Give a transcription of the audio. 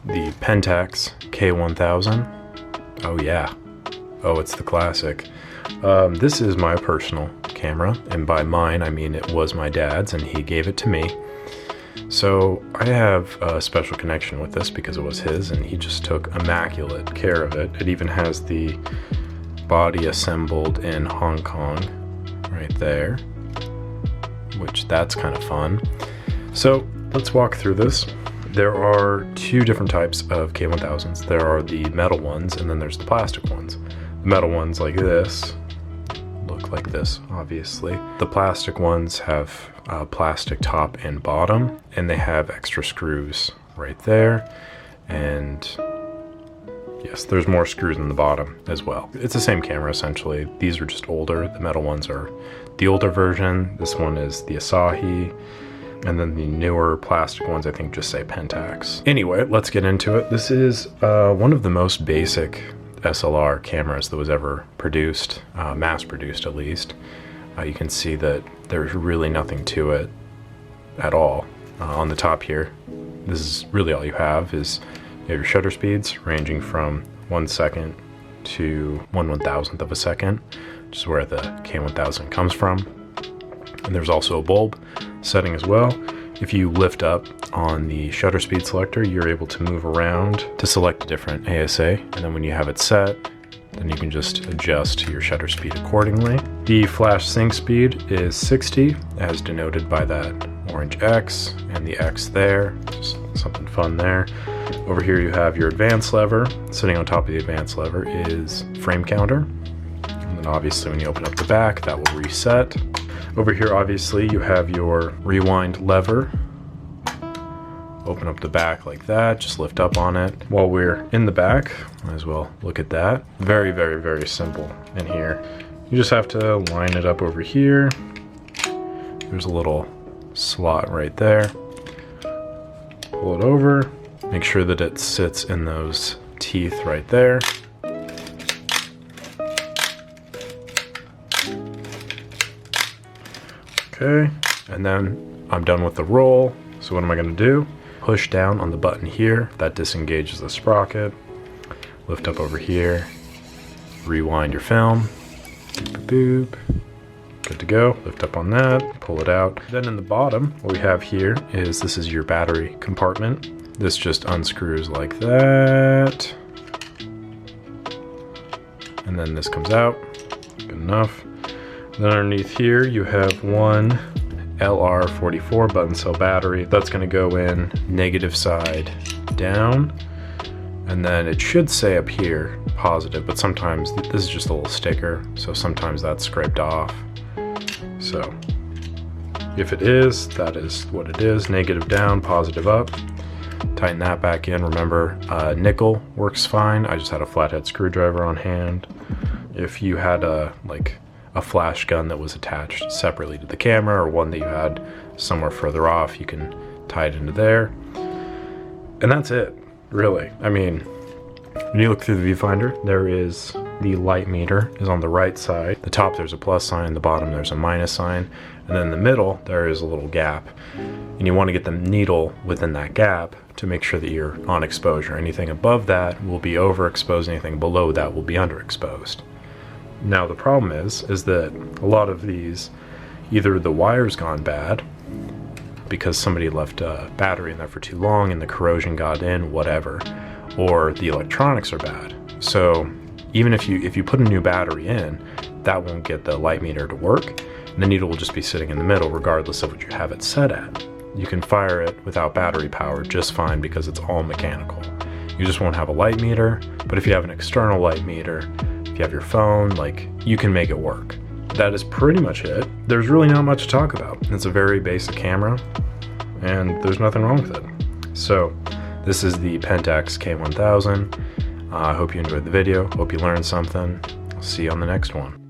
the Pentax K1000. Oh yeah. Oh, it's the classic. This is my personal camera, and by mine I mean it was my dad's and he gave it to me. So I have a special connection with this because it was his and he just took immaculate care of it. It even has the body assembled in Hong Kong right there, which that's kind of fun. So let's walk through this. There are two different types of K1000s. There are the metal ones and then there's the plastic ones. The metal ones like this look like this, obviously. The plastic ones have a plastic top and bottom, and they have extra screws right there. And yes, there's more screws in the bottom as well. It's the same camera essentially. These are just older. The metal ones are the older version. This one is the Asahi. And then the newer plastic ones, I think, just say Pentax. Anyway, let's get into it. This is one of the most basic SLR cameras that was ever produced, mass produced at least. You can see that there's really nothing to it at all. On the top here, this is really all you have is you have your shutter speeds ranging from 1 second to 1/1000th of a second, which is where the K1000 comes from. And there's also a bulb setting as well. If you lift up on the shutter speed selector, you're able to move around to select a different ASA. And then when you have it set, then you can just adjust your shutter speed accordingly. The flash sync speed is 60, as denoted by that orange X and the X there. Just something fun there. Over here you have your advance lever. Sitting on top of the advance lever is frame counter. And then obviously when you open up the back, that will reset. Over here, obviously, you have your rewind lever. Open up the back like that, just lift up on it. While we're in the back, might as well look at that. Very, very, very simple in here. You just have to line it up over here. There's a little slot right there. Pull it over, make sure that it sits in those teeth right there. Okay, and then I'm done with the roll. So what am I gonna do? Push down on the button here, that disengages the sprocket. Lift up over here, rewind your film. Boop, boop, boop. Good to go, lift up on that, pull it out. Then in the bottom, what we have here is, this is your battery compartment. This just unscrews like that. And then this comes out, good enough. Then underneath here, you have one LR44 button cell battery. That's gonna go in negative side down. And then it should say up here, positive, but sometimes this is just a little sticker. So sometimes that's scraped off. So if it is, that is what it is. Negative down, positive up. Tighten that back in. Remember, nickel works fine. I just had a flathead screwdriver on hand. If you had a flash gun that was attached separately to the camera, or one that you had somewhere further off, you can tie it into there. And that's it, really. I mean, when you look through the viewfinder, there is the light meter is on the right side. The top there's a plus sign, the bottom there's a minus sign, and then in the middle there is a little gap. And you want to get the needle within that gap to make sure that you're on exposure. Anything above that will be overexposed, anything below that will be underexposed. Now the problem is that a lot of these, either the wire's gone bad because somebody left a battery in there for too long and the corrosion got in, whatever, or the electronics are bad. So even if you put a new battery in, that won't get the light meter to work, and the needle will just be sitting in the middle regardless of what you have it set at. You can fire it without battery power just fine because it's all mechanical. You just won't have a light meter, but if you have an external light meter, if you have your phone, you can make it work. That is pretty much it. There's really not much to talk about. It's a very basic camera, and there's nothing wrong with it. So, this is the Pentax K1000. I hope you enjoyed the video. Hope you learned something. I'll see you on the next one.